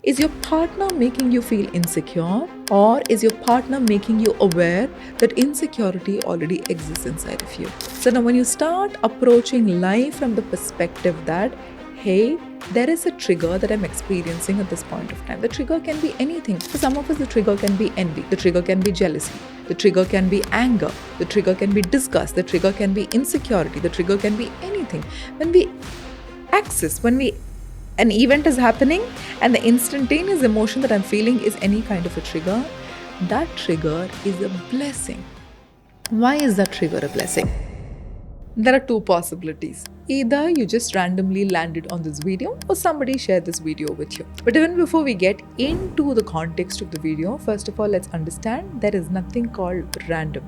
Is your partner making you feel insecure, or is your partner making you aware that insecurity already exists inside of you? So now when you start approaching life from the perspective that, hey, there is a trigger that I'm experiencing at this point of time. The trigger can be anything. For some of us, the trigger can be envy. The trigger can be jealousy. The trigger can be anger. The trigger can be disgust. The trigger can be insecurity. The trigger can be anything. When an event is happening and the instantaneous emotion that I'm feeling is any kind of a trigger, that trigger is a blessing. Why is that trigger a blessing? There are two possibilities. Either you just randomly landed on this video or somebody shared this video with you. But even before we get into the context of the video, first of all, let's understand there is nothing called random.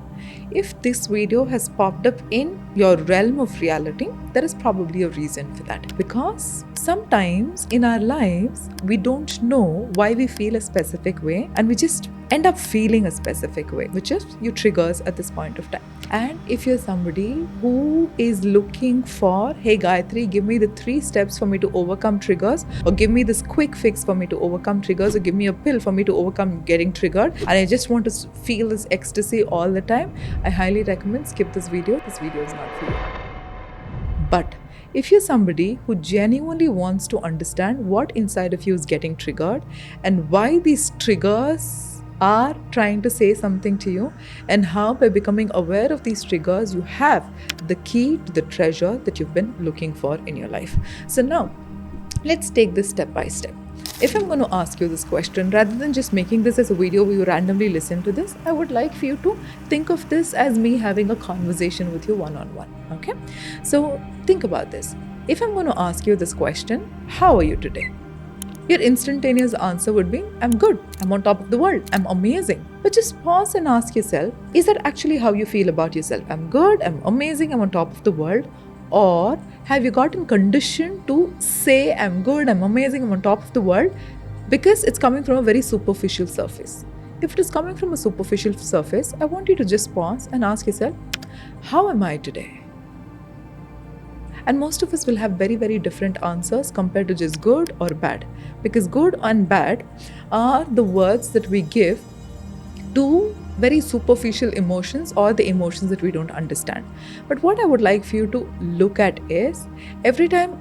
If this video has popped up in your realm of reality, there is probably a reason for that. Because sometimes in our lives, we don't know why we feel a specific way and we just end up feeling a specific way, which is you triggers at this point of time. And if you're somebody who is looking for, hey Gayathri, give me the 3 steps for me to overcome triggers, or give me this quick fix for me to overcome triggers, or give me a pill for me to overcome getting triggered, and I just want to feel this ecstasy all the time, I highly recommend skip this video. This video is not for you. But if you're somebody who genuinely wants to understand what inside of you is getting triggered and why these triggers are trying to say something to you, and how by becoming aware of these triggers you have the key to the treasure that you've been looking for in your life. So now let's take this step by step. If I'm going to ask you this question, rather than just making this as a video where you randomly listen to this, I would like for you to think of this as me having a conversation with you one-on-one. Okay? So think about this. If I'm going to ask you this question, how are you today? Your instantaneous answer would be, I'm good, I'm on top of the world, I'm amazing. But just pause and ask yourself, is that actually how you feel about yourself? I'm good, I'm amazing, I'm on top of the world. Or have you gotten conditioned to say, I'm good, I'm amazing, I'm on top of the world, because it's coming from a very superficial surface? If it is coming from a superficial surface, I want you to just pause and ask yourself, how am I today? And most of us will have very, very different answers compared to just good or bad. Because good and bad are the words that we give to very superficial emotions or the emotions that we don't understand. But what I would like for you to look at is, every time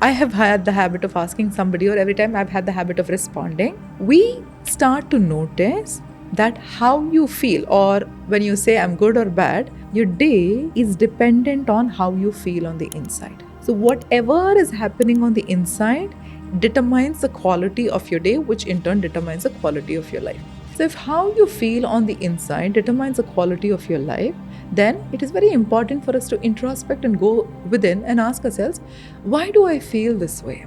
I have had the habit of asking somebody, or every time I've had the habit of responding, we start to notice that how you feel, or when you say I'm good or bad, your day is dependent on how you feel on the inside. So whatever is happening on the inside determines the quality of your day, which in turn determines the quality of your life. So if how you feel on the inside determines the quality of your life, then it is very important for us to introspect and go within and ask ourselves, why do I feel this way?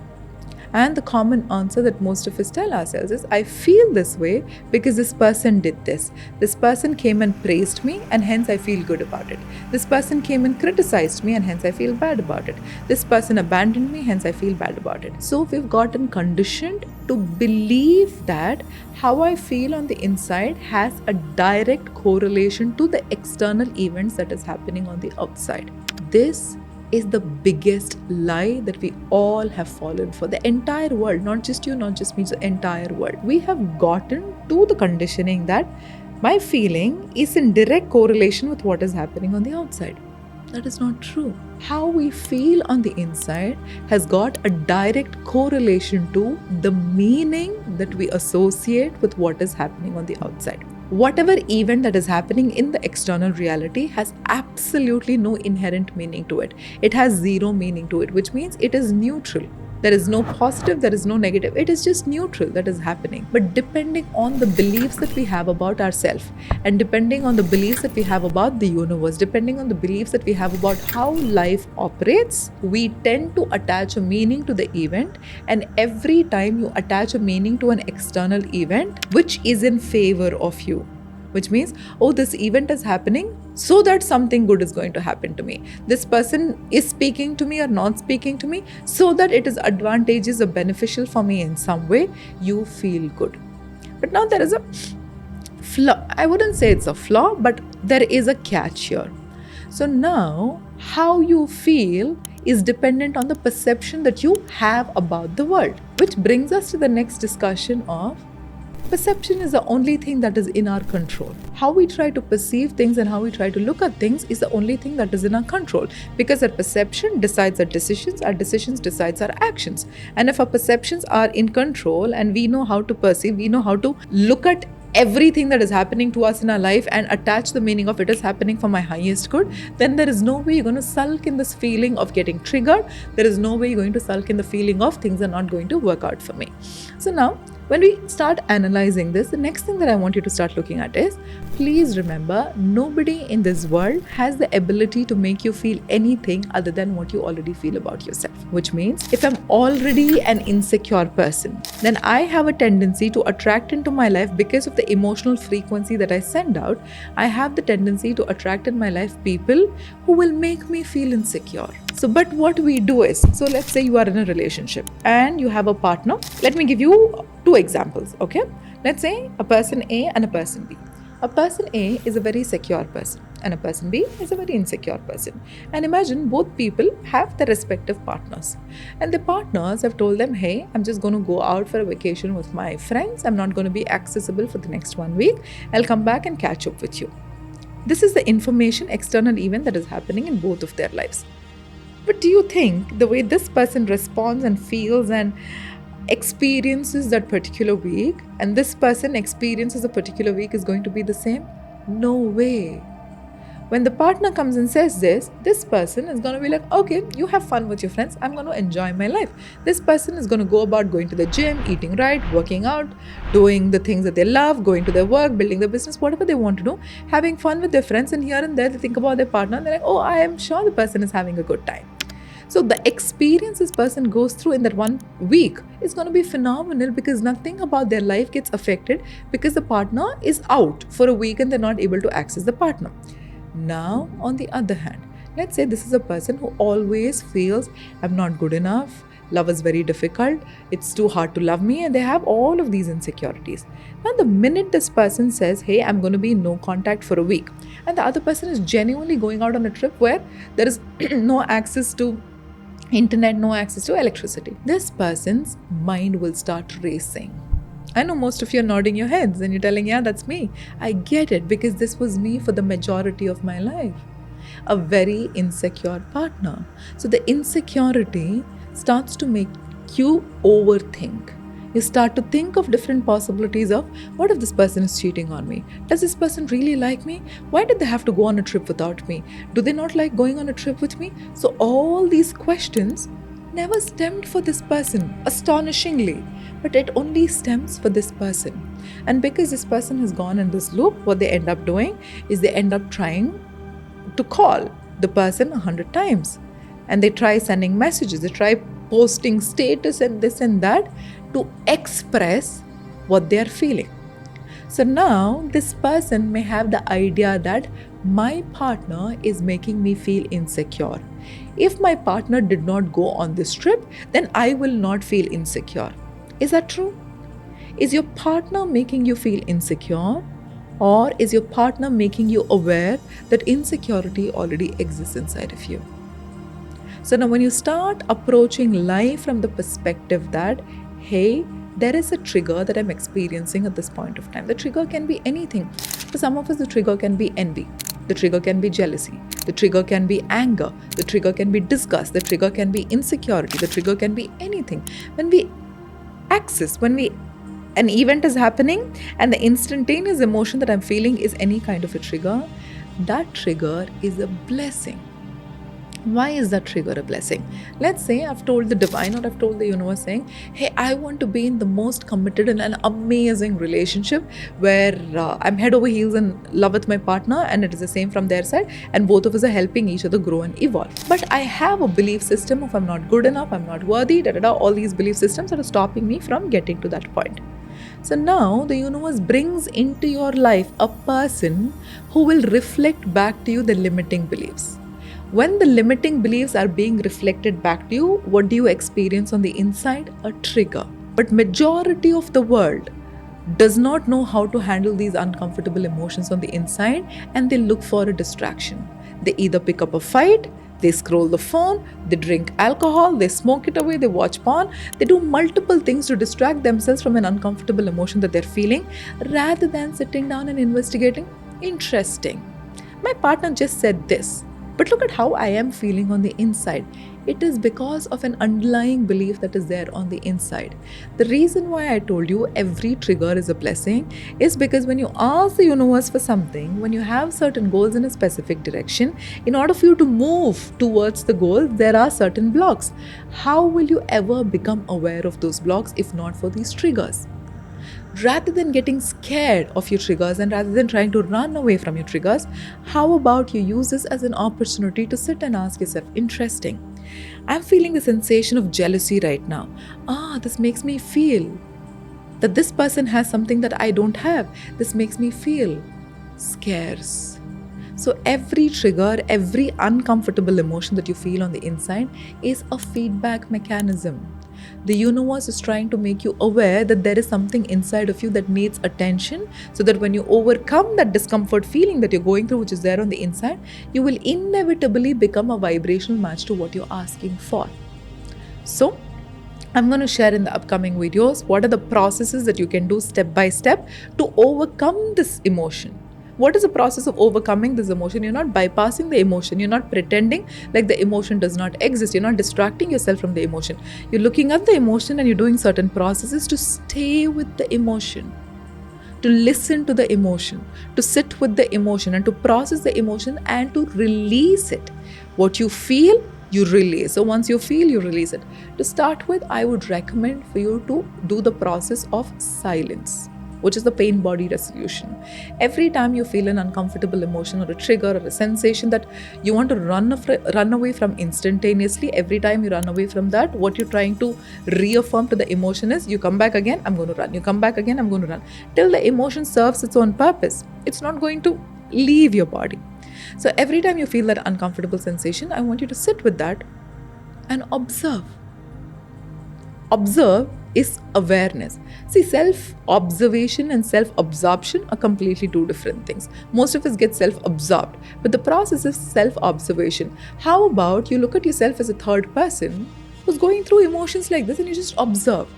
And the common answer that most of us tell ourselves is, I feel this way because this person did this. This person came and praised me and hence I feel good about it. This person came and criticized me and hence I feel bad about it. This person abandoned me, hence I feel bad about it. So we've gotten conditioned to believe that how I feel on the inside has a direct correlation to the external events that is happening on the outside. This is the biggest lie that we all have fallen for. The entire world, not just you, not just me, the entire world. We have gotten to the conditioning that my feeling is in direct correlation with what is happening on the outside. That is not true. How we feel on the inside has got a direct correlation to the meaning that we associate with what is happening on the outside. Whatever event that is happening in the external reality has absolutely no inherent meaning to it. It has zero meaning to it, which means it is neutral. There is no positive, there is no negative. It is just neutral that is happening. But depending on the beliefs that we have about ourselves, and depending on the beliefs that we have about the universe, depending on the beliefs that we have about how life operates, we tend to attach a meaning to the event. And every time you attach a meaning to an external event, which is in favor of you, which means, oh, this event is happening so that something good is going to happen to me. This person is speaking to me or not speaking to me so that it is advantageous or beneficial for me in some way. You feel good. But now there is a flaw. I wouldn't say it's a flaw, but there is a catch here. So now how you feel is dependent on the perception that you have about the world. Which brings us to the next discussion of perception is the only thing that is in our control. How we try to perceive things and how we try to look at things is the only thing that is in our control, because our perception decides our decisions decides our actions. And if our perceptions are in control and we know how to perceive, we know how to look at everything that is happening to us in our life and attach the meaning of it is happening for my highest good, then there is no way you're going to sulk in this feeling of getting triggered. There is no way you're going to sulk in the feeling of things are not going to work out for me. So now, when we start analyzing this, the next thing that I want you to start looking at is, please remember, nobody in this world has the ability to make you feel anything other than what you already feel about yourself. Which means, if I'm already an insecure person, then I have a tendency to attract into my life, because of the emotional frequency that I send out, I have the tendency to attract in my life people who will make me feel insecure. So, but what we do is, so let's say you are in a relationship and you have a partner. Let me give you two examples, okay? Let's say a person A and a person B. A person A is a very secure person and a person B is a very insecure person. And imagine both people have their respective partners. And the partners have told them, hey, I'm just going to go out for a vacation with my friends. I'm not going to be accessible for the next 1 week. I'll come back and catch up with you. This is the information, external event that is happening in both of their lives. But do you think the way this person responds and feels and experiences that particular week and this person experiences a particular week is going to be the same? No way. When the partner comes and says this person is going to be like, okay, you have fun with your friends. I'm going to enjoy my life. This person is going to go about going to the gym, eating right, working out, doing the things that they love, going to their work, building their business, whatever they want to do, having fun with their friends. And here and there, they think about their partner and they're like, oh, I am sure the person is having a good time. So the experience this person goes through in that 1 week is going to be phenomenal, because nothing about their life gets affected because the partner is out for a week and they're not able to access the partner. Now, on the other hand, let's say this is a person who always feels, I'm not good enough, love is very difficult, it's too hard to love me, and they have all of these insecurities. Now, the minute this person says, hey, I'm going to be in no contact for a week, and the other person is genuinely going out on a trip where there is no access to internet, no access to electricity, this person's mind will start racing. I know most of you are nodding your heads and you're telling, yeah, that's me. I get it, because this was me for the majority of my life. A very insecure partner. So the insecurity starts to make you overthink. You start to think of different possibilities of, what if this person is cheating on me? Does this person really like me? Why did they have to go on a trip without me? Do they not like going on a trip with me? So all these questions never stemmed for this person, astonishingly, but it only stems for this person. And because this person has gone in this loop, what they end up doing is they end up trying to call the person 100 times. And they try sending messages, they try posting status and this and that to express what they are feeling. So now this person may have the idea that my partner is making me feel insecure. If my partner did not go on this trip, then I will not feel insecure. Is that true? Is your partner making you feel insecure, or is your partner making you aware that insecurity already exists inside of you? So now when you start approaching life from the perspective that, hey, there is a trigger that I'm experiencing at this point of time. The trigger can be anything. For some of us, the trigger can be envy. The trigger can be jealousy. The trigger can be anger. The trigger can be disgust. The trigger can be insecurity. The trigger can be anything. When an event is happening and the instantaneous emotion that I'm feeling is any kind of a trigger, that trigger is a blessing. Why is that trigger a blessing? Let's say I've told the divine or I've told the universe saying, hey, I want to be in the most committed and an amazing relationship where I'm head over heels in love with my partner, and it is the same from their side, and both of us are helping each other grow and evolve. But I have a belief system of I'm not good enough, I'm not worthy, all these belief systems that are stopping me from getting to that point. So now the universe brings into your life a person who will reflect back to you the limiting beliefs. When the limiting beliefs are being reflected back to you, what do you experience on the inside? A trigger. But majority of the world does not know how to handle these uncomfortable emotions on the inside, and they look for a distraction. They either pick up a fight, They scroll the phone, they drink alcohol, they smoke it away, they watch porn, they do multiple things to distract themselves from an uncomfortable emotion that they're feeling rather than sitting down and investigating. Interesting. My partner just said this, but look at how I am feeling on the inside. It is because of an underlying belief that is there on the inside. The reason why I told you every trigger is a blessing is because when you ask the universe for something, when you have certain goals in a specific direction, in order for you to move towards the goal, there are certain blocks. How will you ever become aware of those blocks if not for these triggers? Rather than getting scared of your triggers and rather than trying to run away from your triggers, how about you use this as an opportunity to sit and ask yourself, interesting, I'm feeling the sensation of jealousy right now. This makes me feel that this person has something that I don't have. This makes me feel scarce. So every trigger, every uncomfortable emotion that you feel on the inside is a feedback mechanism. The universe is trying to make you aware that there is something inside of you that needs attention, so that when you overcome that discomfort feeling that you're going through, which is there on the inside, you will inevitably become a vibrational match to what you're asking for. So, I'm going to share in the upcoming videos what are the processes that you can do step by step to overcome this emotion. What is the process of overcoming this emotion? You're not bypassing the emotion. You're not pretending like the emotion does not exist. You're not distracting yourself from the emotion. You're looking at the emotion and you're doing certain processes to stay with the emotion, to listen to the emotion, to sit with the emotion and to process the emotion and to release it. What you feel, you release. So once you feel, you release it. To start with, I would recommend for you to do the process of silence, which is the pain body resolution. Every time you feel an uncomfortable emotion or a trigger or a sensation that you want to run away from instantaneously, every time you run away from that, what you're trying to reaffirm to the emotion is, you come back again, I'm going to run. You come back again, I'm going to run. Till the emotion serves its own purpose. It's not going to leave your body. So every time you feel that uncomfortable sensation, I want you to sit with that and observe. Observe is awareness. See, self-observation and self-absorption are completely two different things. Most of us get self-absorbed, but the process is self-observation. How about you look at yourself as a third person who's going through emotions like this and you just observe.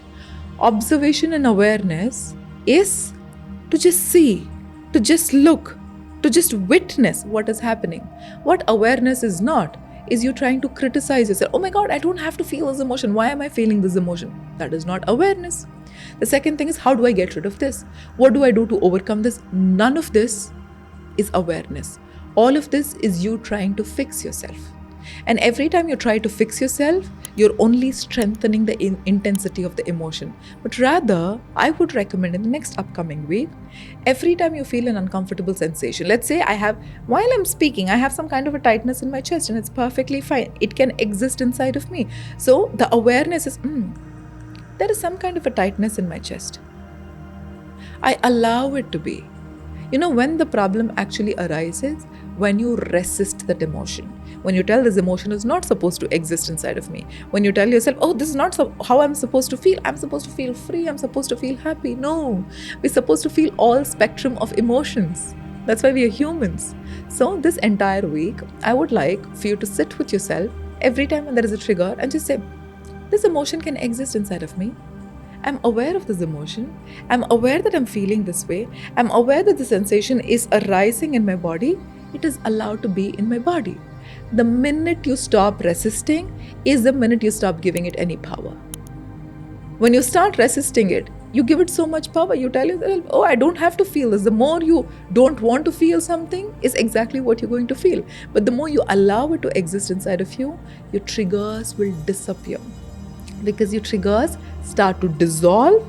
Observation and awareness is to just see, to just look, to just witness what is happening. What awareness is not is you trying to criticize yourself. Oh my God, I don't have to feel this emotion. Why am I feeling this emotion? That is not awareness. The second thing is, how do I get rid of this? What do I do to overcome this? None of this is awareness. All of this is you trying to fix yourself. And every time you try to fix yourself, you're only strengthening the intensity of the emotion. But rather, I would recommend in the next upcoming week, every time you feel an uncomfortable sensation, let's say while I'm speaking, I have some kind of a tightness in my chest and it's perfectly fine. It can exist inside of me. So the awareness is, there is some kind of a tightness in my chest. I allow it to be. When the problem actually arises, when you resist that emotion, when you tell this emotion is not supposed to exist inside of me, when you tell yourself, oh, this is not how I'm supposed to feel, I'm supposed to feel free, I'm supposed to feel happy. No, we're supposed to feel all spectrum of emotions. That's why we are humans. So this entire week, I would like for you to sit with yourself every time when there is a trigger and just say, this emotion can exist inside of me. I'm aware of this emotion. I'm aware that I'm feeling this way. I'm aware that the sensation is arising in my body. It is allowed to be in my body. The minute you stop resisting is the minute you stop giving it any power. When you start resisting it, you give it so much power. You tell yourself, oh, I don't have to feel this. The more you don't want to feel something is exactly what you're going to feel. But the more you allow it to exist inside of you, your triggers will disappear. Because your triggers start to dissolve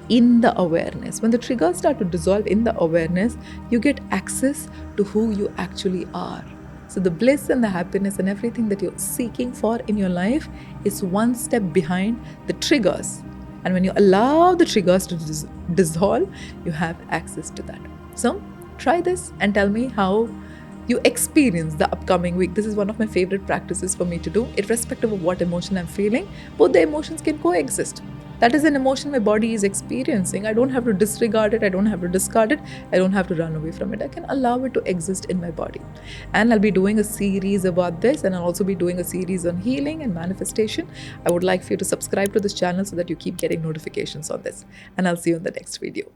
in the awareness. When the triggers start to dissolve in the awareness, you get access to who you actually are. So the bliss and the happiness and everything that you're seeking for in your life is one step behind the triggers. And when you allow the triggers to dissolve, you have access to that. So try this and tell me how you experience the upcoming week. This is one of my favorite practices for me to do, irrespective of what emotion I'm feeling. Both the emotions can coexist. That is an emotion my body is experiencing. I don't have to disregard it. I don't have to discard it. I don't have to run away from it. I can allow it to exist in my body. And I'll be doing a series about this, and I'll also be doing a series on healing and manifestation. I would like for you to subscribe to this channel so that you keep getting notifications on this. And I'll see you in the next video.